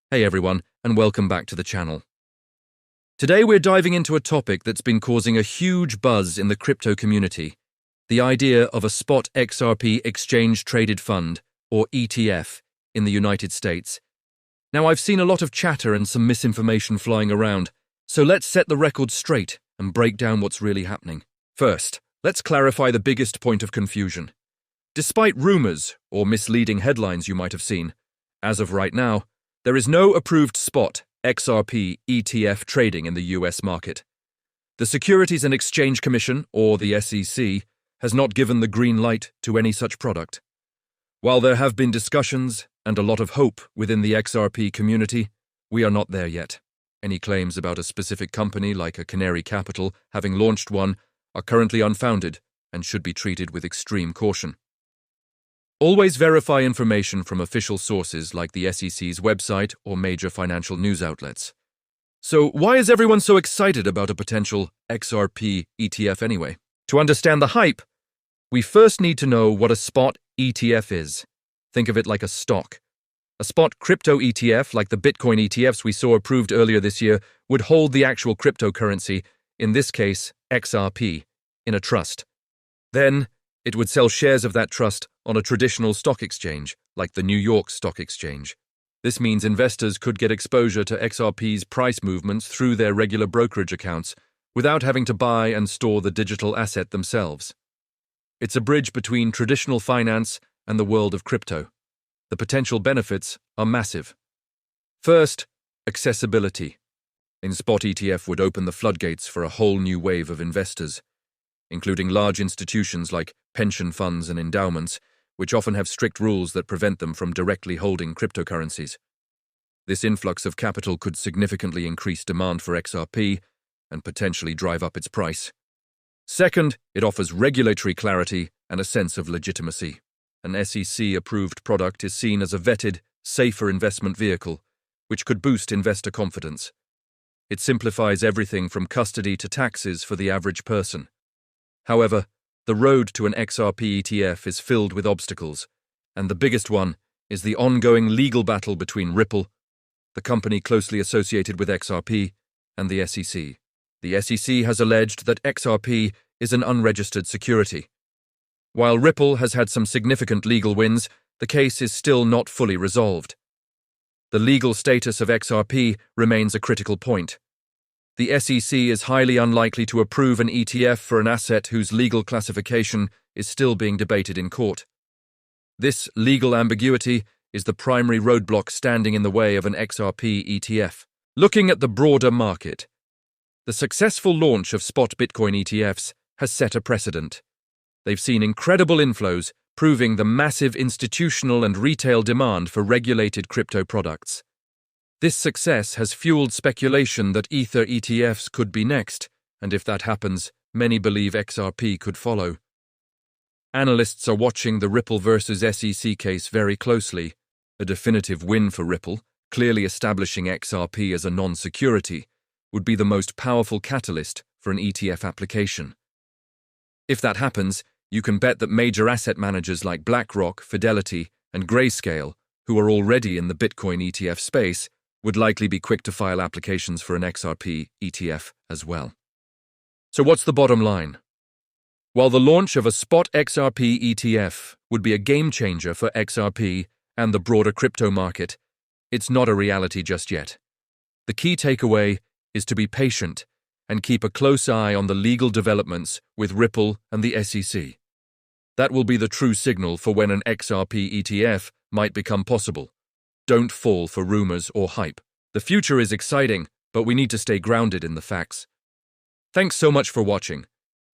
Hey everyone, and welcome back to the channel. Today we're diving into a topic that's been causing a huge buzz in the crypto community, the idea of a Spot XRP Exchange-Traded Fund, or ETF, in the United States. Now I've seen a lot of chatter and some misinformation flying around, so let's set the record straight and break down what's really happening. First, let's clarify the biggest point of confusion. Despite rumors or misleading headlines you might have seen, as of right now, there is no approved Spot XRP ETF trading in the US market. The Securities and Exchange Commission, or the SEC, has not given the green light to any such product. While there have been discussions and a lot of hope within the XRP community, we are not there yet. Any claims about a specific company like a Canary Capital having launched one are currently unfounded and should be treated with extreme caution. Always verify information from official sources like the SEC's website or major financial news outlets. So why is everyone so excited about a potential XRP ETF anyway? To understand the hype, we first need to know what a spot ETF is. Think of it like a stock. A spot crypto ETF, like the Bitcoin ETFs we saw approved earlier this year, would hold the actual cryptocurrency, in this case XRP, in a trust. Then, it would sell shares of that trust on a traditional stock exchange, like the New York Stock Exchange. This means investors could get exposure to XRP's price movements through their regular brokerage accounts, without having to buy and store the digital asset themselves. It's a bridge between traditional finance and the world of crypto. The potential benefits are massive. First, accessibility. A spot ETF would open the floodgates for a whole new wave of investors, including large institutions like pension funds and endowments, which often have strict rules that prevent them from directly holding cryptocurrencies. This influx of capital could significantly increase demand for XRP and potentially drive up its price. Second, it offers regulatory clarity and a sense of legitimacy. An SEC-approved product is seen as a vetted, safer investment vehicle, which could boost investor confidence. It simplifies everything from custody to taxes for the average person. However, the road to an XRP ETF is filled with obstacles, and the biggest one is the ongoing legal battle between Ripple, the company closely associated with XRP, and the SEC. The SEC has alleged that XRP is an unregistered security. While Ripple has had some significant legal wins, the case is still not fully resolved. The legal status of XRP remains a critical point. The SEC is highly unlikely to approve an ETF for an asset whose legal classification is still being debated in court. This legal ambiguity is the primary roadblock standing in the way of an XRP ETF. Looking at the broader market, the successful launch of spot Bitcoin ETFs has set a precedent. They've seen incredible inflows, proving the massive institutional and retail demand for regulated crypto products. This success has fueled speculation that Ether ETFs could be next, and if that happens, many believe XRP could follow. Analysts are watching the Ripple versus SEC case very closely. A definitive win for Ripple, clearly establishing XRP as a non-security, would be the most powerful catalyst for an ETF application. If that happens, you can bet that major asset managers like BlackRock, Fidelity, and Grayscale, who are already in the Bitcoin ETF space, would likely be quick to file applications for an XRP ETF as well. So what's the bottom line? While the launch of a Spot XRP ETF would be a game-changer for XRP and the broader crypto market, it's not a reality just yet. The key takeaway is to be patient and keep a close eye on the legal developments with Ripple and the SEC. That will be the true signal for when an XRP ETF might become possible. Don't fall for rumors or hype. The future is exciting, but we need to stay grounded in the facts. Thanks so much for watching.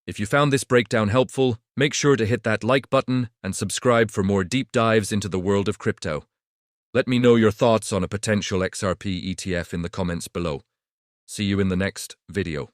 If you found this breakdown helpful, make sure to hit that like button and subscribe for more deep dives into the world of crypto. Let me know your thoughts on a potential XRP ETF in the comments below. See you in the next video.